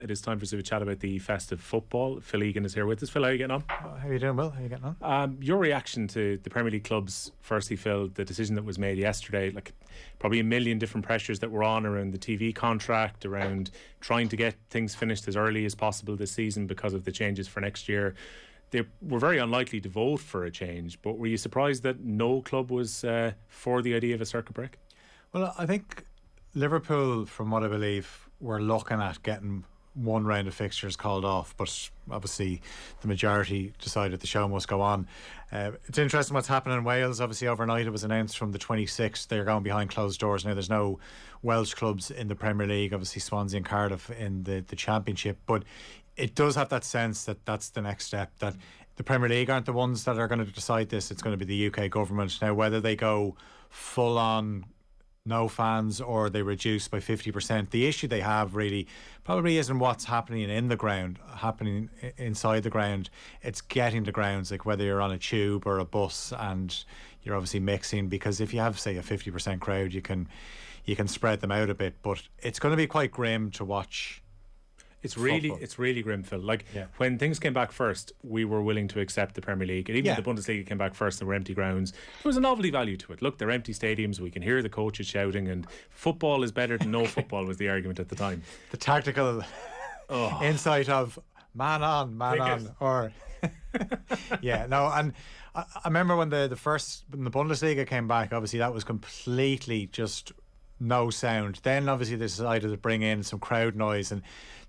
It is time for us to have a chat about the festive football. Phil Egan is here with us. Phil, how are you getting on? How are you doing, Will? How are you getting on? Your reaction to the Premier League clubs, firstly, Phil, the decision that was made yesterday, like probably a million different pressures that were on around the TV contract, around trying to get things finished as early as possible this season because of the changes for next year. They were very unlikely to vote for a change, but were you surprised that no club was for the idea of a circuit break? Well, I think Liverpool, from what I believe, were looking at getting one round of fixtures called off, but obviously the majority decided the show must go on. It's interesting what's happening in Wales. Obviously overnight it was announced from the 26th they're going behind closed doors. Now there's no Welsh clubs in the Premier League, obviously Swansea and Cardiff in the Championship, but it does have that sense that that's the next step, that the Premier League aren't the ones that are going to decide this. It's going to be the UK government. Now whether they go full on no fans or they reduce by 50%, the issue they have really probably isn't what's happening in the ground, happening inside the ground. It's getting the grounds, like whether you're on a tube or a bus and you're obviously mixing, because if you have, say, a 50% crowd, you can spread them out a bit, but it's going to be quite grim to watch. It's really grim, Phil. When things came back first, we were willing to accept the Premier League, and even when the Bundesliga came back first and were empty grounds, there was a novelty value to it. Look, they're empty stadiums, we can hear the coaches shouting, and football is better than no football was the argument at the time. The tactical insight of man on, or and I remember when the Bundesliga came back, obviously that was completely just no sound. Then obviously they decided to bring in some crowd noise, and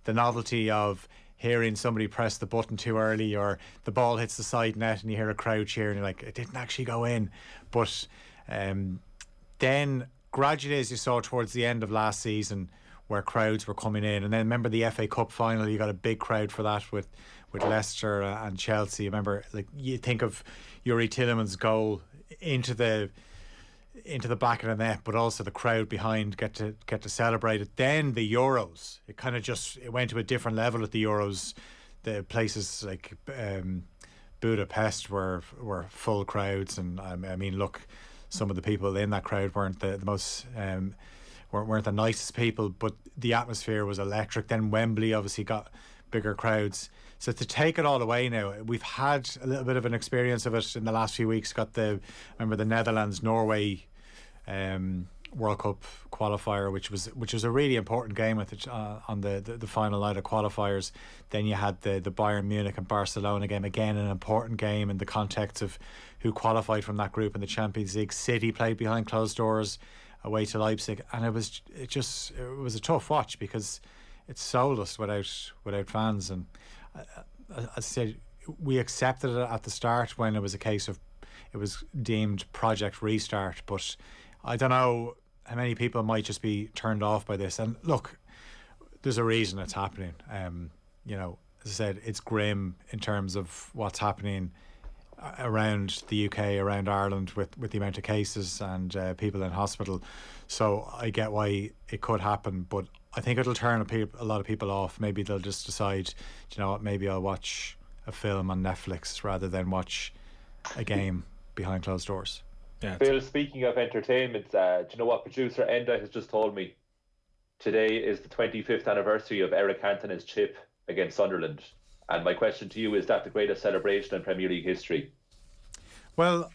the novelty of hearing somebody press the button too early, or the ball hits the side net and you hear a crowd cheer and you're like, it didn't actually go in. But then gradually, as you saw towards the end of last season, where crowds were coming in, and then remember the FA Cup final, you got a big crowd for that with Leicester and Chelsea. Remember, like, you think of Yuri Tielemans' goal into the back of the net, but also the crowd behind get to celebrate it. Then the Euros, it went to a different level at the Euros. The places like Budapest were full crowds, and I mean, look, some of the people in that crowd weren't the most weren't the nicest people, but the atmosphere was electric. Then Wembley obviously got bigger crowds. So to take it all away now, we've had a little bit of an experience of it in the last few weeks. Remember the Netherlands-Norway World Cup qualifier, which was a really important game with it, on the final night of qualifiers. Then you had the Bayern Munich and Barcelona game, again an important game in the context of who qualified from that group in the Champions League. City played behind closed doors away to Leipzig, and it was a tough watch because it's soulless without fans. And as I said, we accepted it at the start when it was a case of it was deemed Project Restart, but I don't know how many people might just be turned off by this. And look, there's a reason it's happening. As I said, it's grim in terms of what's happening around the UK, around Ireland, with the amount of cases and people in hospital. So I get why it could happen, but I think it'll turn a lot of people off. Maybe they'll just decide, do you know what, maybe I'll watch a film on Netflix rather than watch a game behind closed doors. Yeah. Phil, speaking of entertainment, do you know what producer Enda has just told me? Today is the 25th anniversary of Eric Cantona's chip against Sunderland. And my question to you, is that the greatest celebration in Premier League history? Well,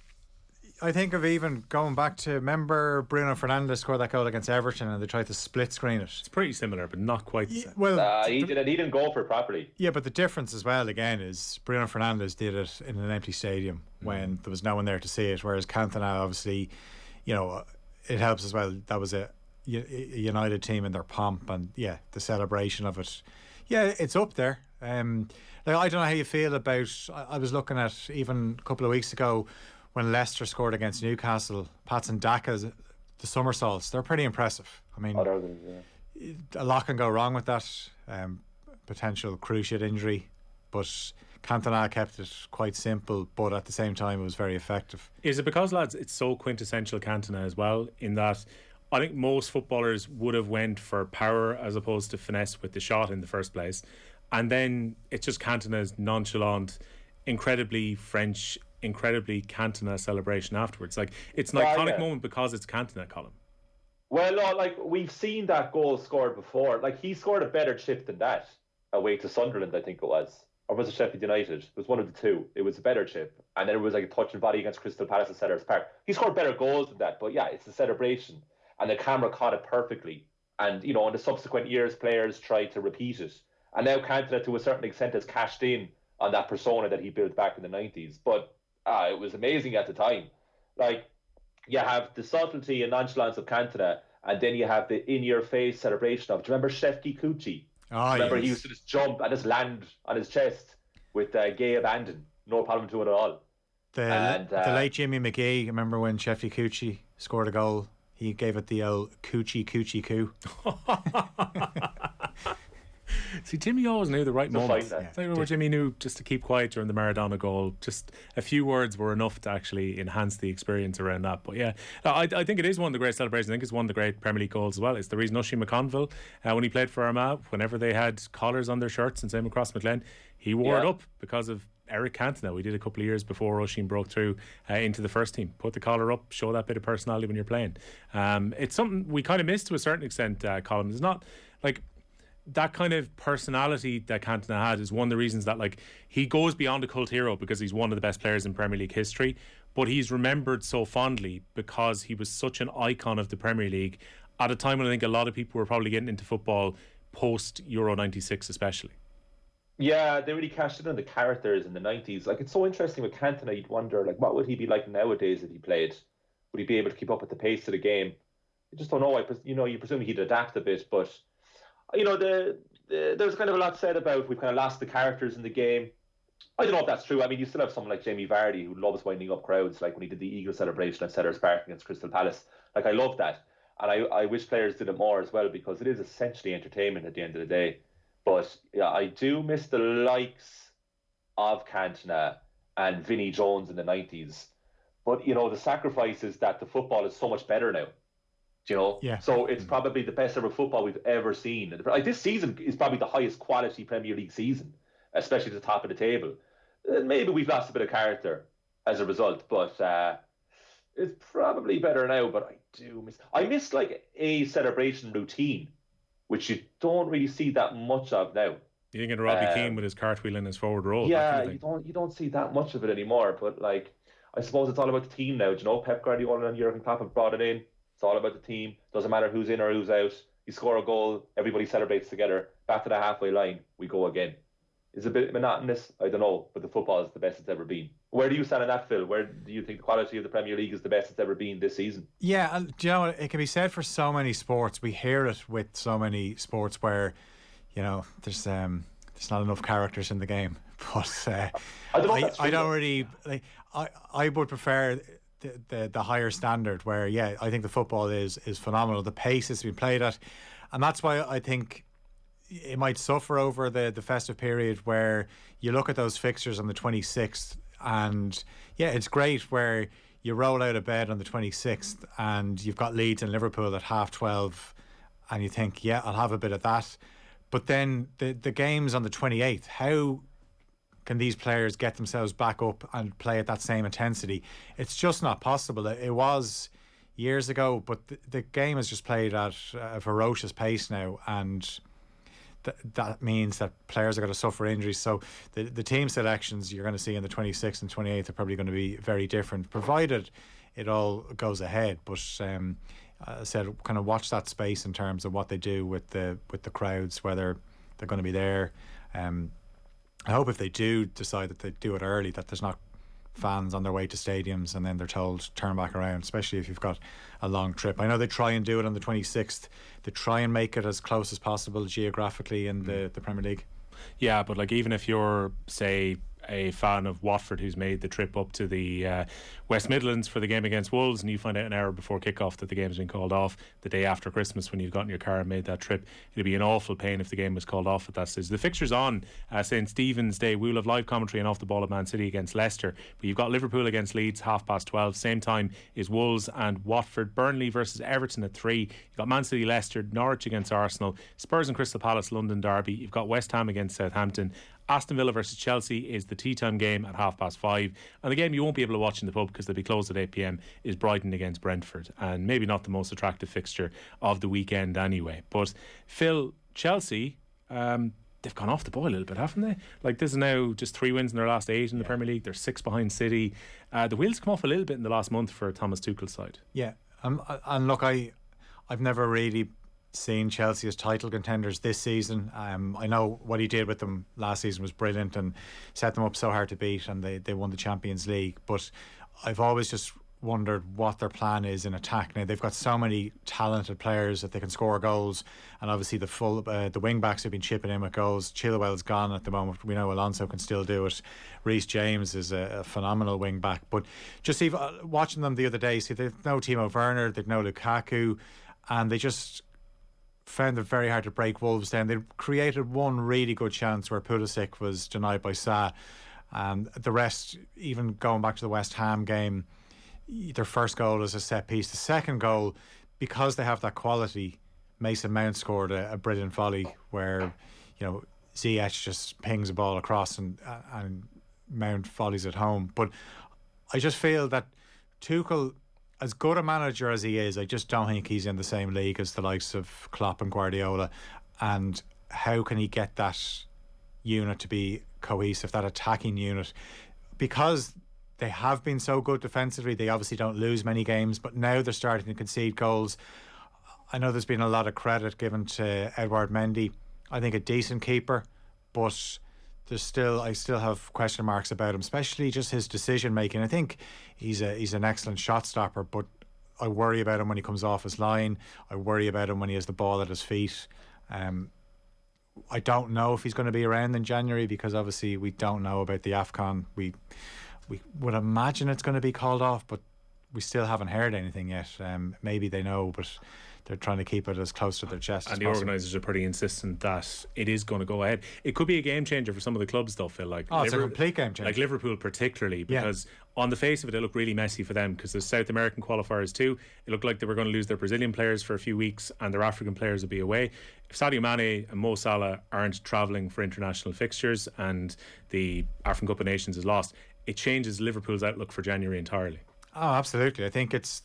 I think of even going back to, remember Bruno Fernandes scored that goal against Everton and they tried to split screen it. It's pretty similar, but not quite the same. Well, he didn't go for it properly. Yeah, but the difference as well, again, is Bruno Fernandes did it in an empty stadium when there was no one there to see it, whereas Cantona, obviously, it helps as well. That was a United team in their pomp, and the celebration of it. Yeah, it's up there. I don't know how you feel about. I was looking at even a couple of weeks ago when Leicester scored against Newcastle. Patson Daka's the somersaults. They're pretty impressive. I mean, a lot can go wrong with that. Potential cruciate injury, but Cantona kept it quite simple. But at the same time, it was very effective. Is it because, lads, it's so quintessential Cantona as well? In that, I think most footballers would have went for power as opposed to finesse with the shot in the first place. And then it's just Cantona's nonchalant, incredibly French, incredibly Cantona celebration afterwards. Like, it's an iconic moment because it's Cantona, Colin. Well, no, like, we've seen that goal scored before. Like, he scored a better chip than that. away to Sunderland, I think it was. Or was it Sheffield United? It was one of the two. It was a better chip. And then it was like a touch and body against Crystal Palace at Sellers Park. He scored better goals than that. But yeah, it's the celebration. And the camera caught it perfectly. And, in the subsequent years, players tried to repeat it. And now Cantona, to a certain extent, has cashed in on that persona that he built back in the 90s. But it was amazing at the time. Like, you have the subtlety and nonchalance of Cantona, and then you have the in-your-face celebration of, do you remember Shefki Kuchi? Oh, Remember, yes. he used to just jump and just land on his chest with gay abandon. No problem to it at all. The late Jimmy McGee, remember when Sheffield Cucci scored a goal? He gave it the old Cucci coo. See, Jimmy always knew the right moment. That. Where Jimmy knew just to keep quiet during the Maradona goal. Just a few words were enough to actually enhance the experience around that. But yeah, I think it is one of the great celebrations. I think it's one of the great Premier League goals as well. It's the reason Oisin McConville, when he played for Armagh, whenever they had collars on their shirts and same across McLean, he wore it up because of Eric Cantona. We did a couple of years before Oisin broke through into the first team. Put the collar up, show that bit of personality when you're playing. It's something we kind of missed to a certain extent, Colin. It's not like that kind of personality that Cantona had is one of the reasons that he goes beyond a cult hero because he's one of the best players in Premier League history, but he's remembered so fondly because he was such an icon of the Premier League at a time when I think a lot of people were probably getting into football post Euro 96 especially. Yeah, they really cashed in on the characters in the 90s. It's so interesting with Cantona. You'd wonder, what would he be like nowadays if he played? Would he be able to keep up with the pace of the game? I just don't know. You presume he'd adapt a bit, but there's kind of a lot said about we've kind of lost the characters in the game. I don't know if that's true. I mean, you still have someone like Jamie Vardy who loves winding up crowds, like when he did the Eagle celebration at Sellers Park against Crystal Palace. I love that. And I wish players did it more as well because it is essentially entertainment at the end of the day. But yeah, I do miss the likes of Cantona and Vinnie Jones in the 90s. But, the sacrifice is that the football is so much better now. Yeah. So it's probably the best ever football we've ever seen. This season is probably the highest quality Premier League season, especially at the top of the table. Maybe we've lost a bit of character as a result, but it's probably better now. But I miss a celebration routine, which you don't really see that much of now. You think of Robbie Keane with his cartwheel in his forward roll? Yeah, you don't see that much of it anymore. But I suppose it's all about the team now. Pep Guardiola and Jurgen Klopp have brought it in. It's all about the team. Doesn't matter who's in or who's out. You score a goal, everybody celebrates together. Back to the halfway line, we go again. Is it a bit monotonous? I don't know, but the football is the best it's ever been. Where do you stand on that, Phil? Where do you think the quality of the Premier League is the best it's ever been this season? Yeah, and do you know what? It can be said for so many sports. We hear it with so many sports where, there's not enough characters in the game. But I don't really I would prefer the higher standard where I think the football is phenomenal. The pace it's been played at, and that's why I think it might suffer over the festive period where you look at those fixtures on the 26th and it's great where you roll out of bed on the 26th and you've got Leeds and Liverpool at 12:30 and you think I'll have a bit of that, but then the games on the 28th, how can these players get themselves back up and play at that same intensity? It's just not possible. It was years ago, but the game is just played at a ferocious pace now, and that means that players are going to suffer injuries. So the team selections you're going to see in the 26th and 28th are probably going to be very different, provided it all goes ahead. But I said, kind of watch that space in terms of what they do with the crowds, whether they're going to be there. I hope if they do decide that they do it early, that there's not fans on their way to stadiums and then they're told to turn back around, especially if you've got a long trip. I know they try and do it on the 26th. They try and make it as close as possible geographically in the Premier League. Yeah, but even if you're, say, a fan of Watford who's made the trip up to the West Midlands for the game against Wolves, and you find out an hour before kickoff that the game's been called off the day after Christmas when you've got in your car and made that trip, it'd be an awful pain if the game was called off at that stage. The fixture's on St Stephen's Day. We'll have live commentary and off the ball of Man City against Leicester, but you've got Liverpool against Leeds 12:30. Same time is Wolves and Watford. Burnley versus Everton at 3. You've got Man City, Leicester, Norwich against Arsenal, Spurs and Crystal Palace, London derby. You've got West Ham against Southampton. Aston Villa versus Chelsea is the tea time game at 5:30, and the game you won't be able to watch in the pub because they'll be closed at 8 p.m. is Brighton against Brentford, and maybe not the most attractive fixture of the weekend anyway. But Phil, Chelsea, they've gone off the boil a little bit, haven't they? Like, this is now just 3 wins in their last 8 in the Premier League. They're 6 behind City. The wheels come off a little bit in the last month for Thomas Tuchel's side. Yeah, and look, I've never really seen Chelsea as title contenders this season. I know what he did with them last season was brilliant and set them up so hard to beat, and they won the Champions League. But I've always just wondered what their plan is in attack. Now they've got so many talented players that they can score goals, and obviously the wing backs have been chipping in with goals. Chilwell's gone at the moment. We know Alonso can still do it. Reece James is a phenomenal wing back. But just even watching them the other day, see, they've no Timo Werner, they've no Lukaku, and they just found it very hard to break Wolves down. They created one really good chance where Pulisic was denied by Sa, and the rest, even going back to the West Ham game, their first goal is a set piece. The second goal, because they have that quality, Mason Mount scored a brilliant volley where, Ziyech just pings a ball across and Mount volleys it home. But I just feel that Tuchel, as good a manager as he is, I just don't think he's in the same league as the likes of Klopp and Guardiola. And how can he get that unit to be cohesive, that attacking unit? Because they have been so good defensively, they obviously don't lose many games, but now they're starting to concede goals. I know there's been a lot of credit given to Edouard Mendy. I think a decent keeper, but I still have question marks about him, especially just his decision making. I think he's an excellent shot stopper, but I worry about him when he comes off his line. I worry about him when he has the ball at his feet. I don't know if he's going to be around in January, because obviously we don't know about the AFCON. We would imagine it's going to be called off, but we still haven't heard anything yet. Maybe they know, but they're trying to keep it as close to their chest as possible. And the organisers are pretty insistent that it is going to go ahead. It could be a game changer for some of the clubs, though, Phil. It's a complete game changer. Like Liverpool particularly, because on the face of it looked really messy for them, because there's South American qualifiers too. It looked like they were going to lose their Brazilian players for a few weeks and their African players would be away. If Sadio Mane and Mo Salah aren't travelling for international fixtures and the African Cup of Nations is lost, it changes Liverpool's outlook for January entirely. Oh, absolutely. I think it's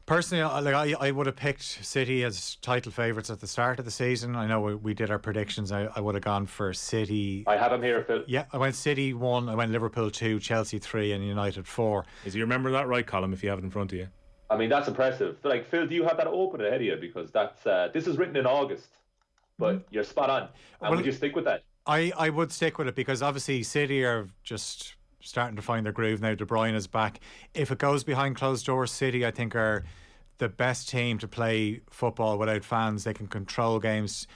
personally, I would have picked City as title favourites at the start of the season. I know we did our predictions. I would have gone for City. I have them here, Phil. Yeah, I went City 1, I went Liverpool 2, Chelsea 3 and United 4. Is you remember that right, Colin, if you have it in front of you? I mean, that's impressive. Like, Phil, do you have that open ahead of you? Because that's this is written in August, but you're spot on. And would you stick with that? I would stick with it, because obviously City are just starting to find their groove now. De Bruyne is back. If it goes behind closed doors, City, I think, are the best team to play football without fans. They can control games.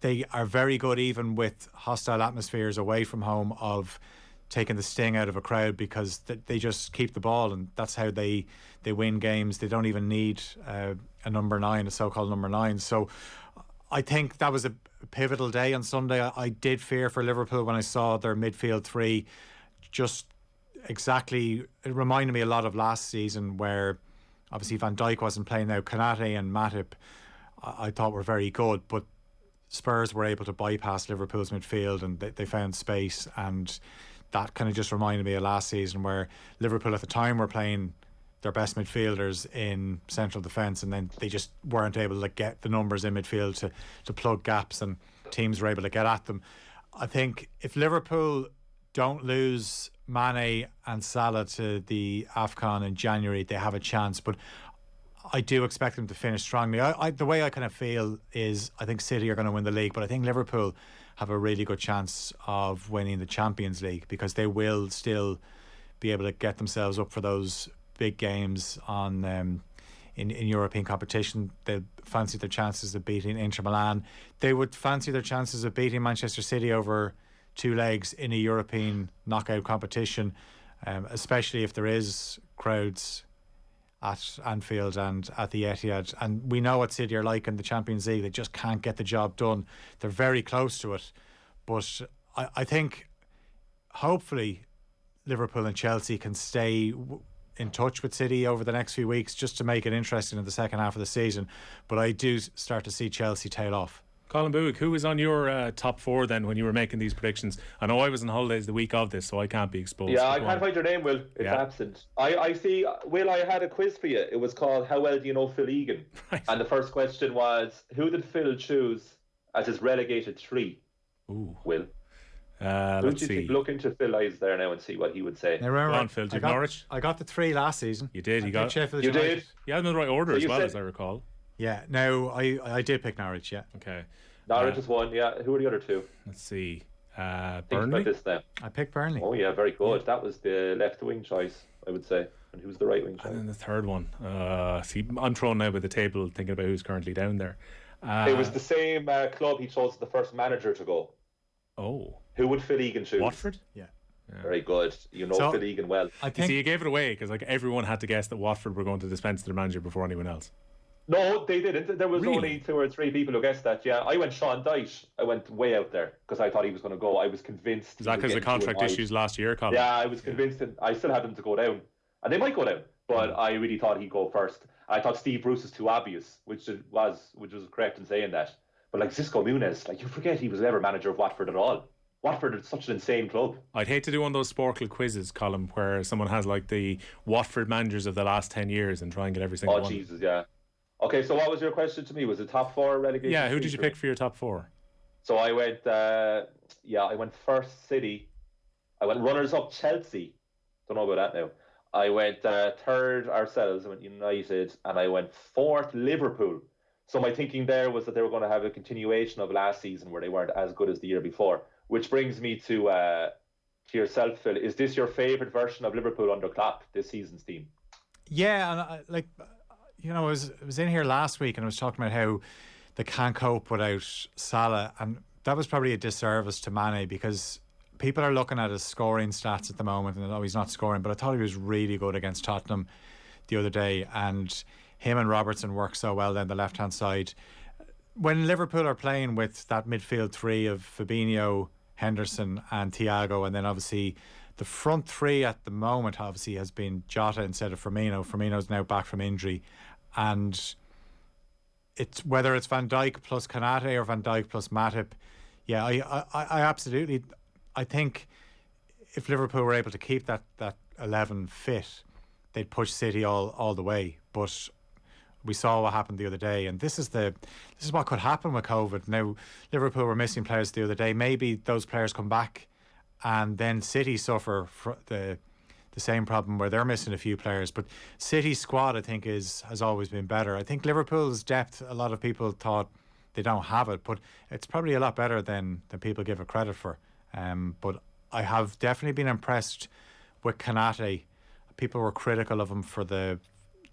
They are very good, even with hostile atmospheres away from home, of taking the sting out of a crowd, because they just keep the ball, and that's how they win games. They don't even need a number 9, a so-called number 9. So I think that was a pivotal day on Sunday. I did fear for Liverpool when I saw their midfield 3 just exactly. It reminded me a lot of last season, where obviously Van Dijk wasn't playing now. Konate and Matip I thought were very good, but Spurs were able to bypass Liverpool's midfield and they found space, and that kind of just reminded me of last season, where Liverpool at the time were playing their best midfielders in central defence, and then they just weren't able to get the numbers in midfield to plug gaps, and teams were able to get at them. I think if Liverpool don't lose Mane and Salah to the AFCON in January, they have a chance, but I do expect them to finish strongly. The way I kind of feel is I think City are going to win the league, but I think Liverpool have a really good chance of winning the Champions League, because they will still be able to get themselves up for those big games on in European competition. They fancy their chances of beating Inter Milan. They would fancy their chances of beating Manchester City over 2 legs in a European knockout competition, especially if there is crowds at Anfield and at the Etihad. And we know what City are like in the Champions League. They just can't get the job done. They're very close to it. But I think hopefully Liverpool and Chelsea can stay in touch with City over the next few weeks, just to make it interesting in the second half of the season. But I do start to see Chelsea tail off. Colin Buick, who was on your top 4 then when you were making these predictions? I know I was on holidays the week of this, so I can't be exposed. Yeah, I can't find your name, Will. It's absent. I see, Will, I had a quiz for you. It was called How Well Do You Know Phil Egan? Right. And the first question was, who did Phil choose as his relegated 3. Ooh. Will. Who Let's do you see. think? Look into Phil Eyes there now and see what he would say. Now remember, Go on, Phil. Do you have Norwich? I got the 3 last season. You did. I You picked got. Sheffield You United. did? You had them in the right order So as you well, said- as I recall. Yeah. No, I did pick Norwich. Yeah. Okay. Norwich is 1. Yeah. Who are the other 2? Let's see. Think Burnley. about this now. I picked Burnley. Oh yeah, very good. That was the left wing choice, I would say. And who's the right wing choice? And then the third one. See, I'm thrown now by the table, thinking about who's currently down there. It was the same club he chose the first manager to go. Oh. Who would Phil Egan choose? Watford. Yeah. Very good. You know So- Phil Egan well. I You think see, you gave it away because like everyone had to guess that Watford were going to dispense their manager before anyone else. No, they didn't. There was Really? only 2 or 3 people who guessed that. Yeah, I went Sean Dyche. I went way out there because I thought he was going to go. I was convinced. Is that because of contract issues last year, Colin? Yeah, I was convinced. That I still had them to go down, and they might go down. But I really thought he'd go first. I thought Steve Bruce is too obvious, which was correct in saying that. But like Xisco Muniz, like you forget he was ever manager of Watford at all. Watford is such an insane club. I'd hate to do one of those Sporkle quizzes, Colin, where someone has like the Watford managers of the last 10 years and try and get every single Oh one. Jesus, yeah. Okay, so what was your question to me? Was it top 4 relegation? Yeah, who did you for pick me? for your top 4? So I went, I went first City. I went runners up Chelsea. Don't know about that now. I went third ourselves. I went United, and I went 4th Liverpool. So my thinking there was that they were going to have a continuation of last season where they weren't as good as the year before. Which brings me to yourself, Phil. Is this your favourite version of Liverpool under Klopp, this season's team? Yeah, and I was in here last week and I was talking about how they can't cope without Salah, and that was probably a disservice to Mane because people are looking at his scoring stats at the moment and he's not scoring, but I thought he was really good against Tottenham the other day, and him and Robertson work so well down the left hand side. When Liverpool are playing with that midfield 3 of Fabinho, Henderson and Thiago, and then obviously the front 3 at the moment obviously has been Jota instead of Firmino. Firmino's now back from injury, and it's whether it's Van Dijk plus Konate or Van Dijk plus Matip. Yeah, I absolutely, I think if Liverpool were able to keep that 11 fit, they'd push City all the way. But we saw what happened the other day, and this is what could happen with COVID. Now, Liverpool were missing players the other day. Maybe those players come back, and then City suffer the same problem where they're missing a few players. But City's squad, I think, has always been better. I think Liverpool's depth, a lot of people thought they don't have it, but it's probably a lot better than people give it credit for. But I have definitely been impressed with Konate. People were critical of him for the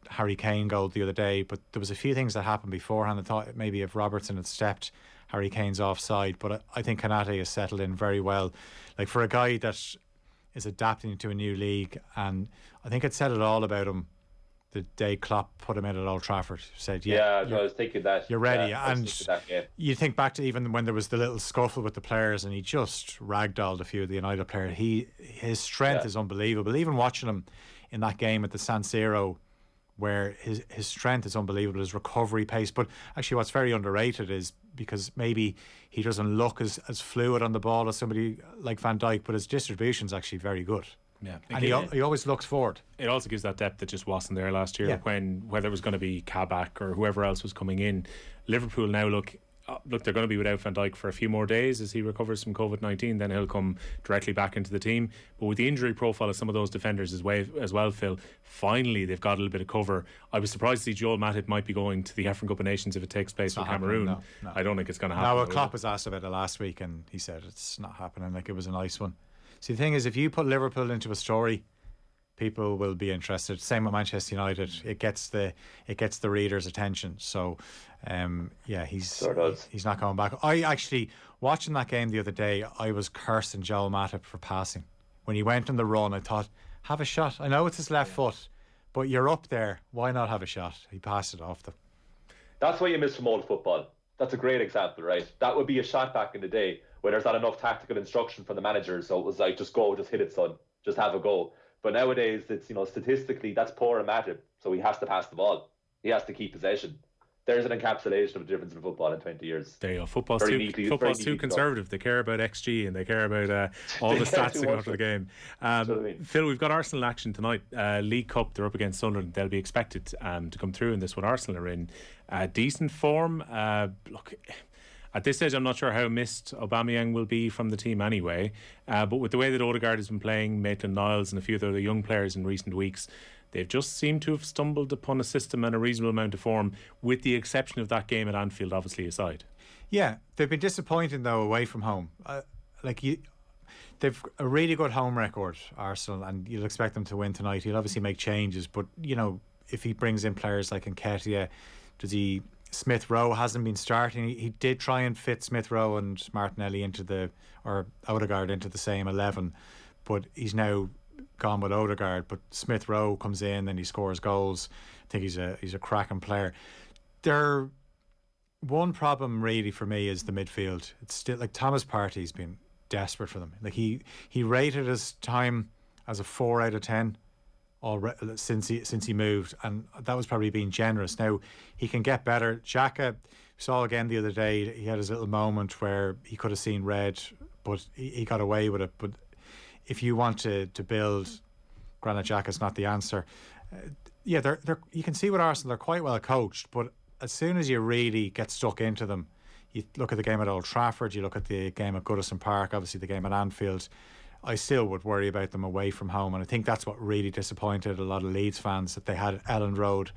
Harry Kane goal the other day, but there was a few things that happened beforehand. I thought maybe if Robertson had stepped, Harry Kane's offside, but I think Konate has settled in very well. Like for a guy that is adapting to a new league, and I think it said it all about him the day Klopp put him in at Old Trafford. Said, I was thinking that. You're ready. Yeah, and you think back to even when there was the little scuffle with the players and he just ragdolled a few of the United players. His strength is unbelievable. Even watching him in that game at the San Siro, where his strength is unbelievable, his recovery pace. But actually what's very underrated is because maybe he doesn't look as fluid on the ball as somebody like Van Dijk, but his distribution's actually very good. Yeah, and he always looks forward. It also gives that depth that just wasn't there last year when whether it was going to be Kabak or whoever else was coming in. Liverpool now look, they're going to be without Van Dijk for a few more days as he recovers from COVID-19. Then he'll come directly back into the team. But with the injury profile of some of those defenders as well, Phil, finally they've got a little bit of cover. I was surprised to see Joel Matip might be going to the African Cup of Nations if it takes place in Cameroon. No. I don't think it's going to happen. No, Klopp was asked about it last week and he said it's not happening. Like, it was a nice one. See, the thing is, if you put Liverpool into a story, people will be interested. Same with Manchester United. It gets the reader's attention. So, he's not coming back. I actually, watching that game the other day, I was cursing Joel Matip for passing. When he went on the run, I thought, have a shot. I know it's his left foot, but you're up there. Why not have a shot? He passed it off them. That's what you miss from old football. That's a great example, right? That would be a shot back in the day where there's not enough tactical instruction from the manager. So it was like, just go, just hit it, son. Just have a go. But nowadays, it's, statistically, that's poor and Matip. So he has to pass the ball. He has to keep possession. There's an encapsulation of the difference in football in 20 years. There you go. Football's too conservative. They care about XG and they care about all the stats that go after the game. Phil, we've got Arsenal action tonight. League Cup, they're up against Sunderland. They'll be expected to come through in this one. Arsenal are in decent form. Look, At this stage, I'm not sure how missed Aubameyang will be from the team anyway. But with the way that Odegaard has been playing, Maitland-Niles and a few of the other young players in recent weeks, they've just seemed to have stumbled upon a system and a reasonable amount of form, with the exception of that game at Anfield, obviously, aside. Yeah, they've been disappointing though away from home. They've a really good home record, Arsenal, and you'll expect them to win tonight. He'll obviously make changes, but if he brings in players like Nketiah, Smith Rowe hasn't been starting. He did try and fit Smith Rowe and Martinelli or Odegaard into the same 11, but he's now gone with Odegaard. But Smith Rowe comes in and he scores goals. I think he's a cracking player. One problem really for me is the midfield. It's still like Thomas Partey's been desperate for them. Like he rated his time as a 4 out of 10 since he moved, and that was probably being generous. Now he can get better. Xhaka, saw again the other day, he had his little moment where he could have seen red, but he got away with it. But if you want to build, Granit Xhaka's not the answer. They're you can see with Arsenal, they're quite well coached, but as soon as you really get stuck into them, you look at the game at Old Trafford, you look at the game at Goodison Park, obviously the game at Anfield, I still would worry about them away from home. And I think that's what really disappointed a lot of Leeds fans, that they had Elland Road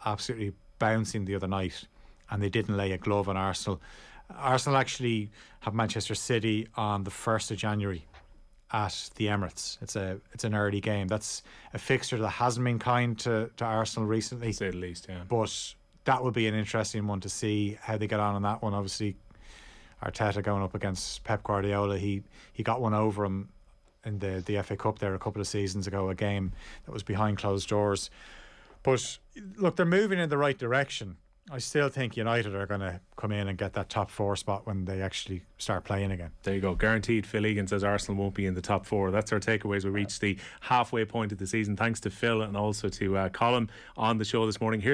absolutely bouncing the other night and they didn't lay a glove on Arsenal. Arsenal actually have Manchester City on the 1st of January at the Emirates. It's an early game. That's a fixture that hasn't been kind to Arsenal recently, to say the least, yeah. But that would be an interesting one to see how they get on that one. Obviously Arteta going up against Pep Guardiola, he got one over him in the FA Cup there a couple of seasons ago, a game that was behind closed doors. But look, they're moving in the right direction. I still think United are going to come in and get that top 4 spot when they actually start playing again. There you go, guaranteed. Phil Egan says Arsenal won't be in the top 4. That's our takeaways. We reached the halfway point of the season. Thanks to Phil and also to Colin on the show this morning. Here's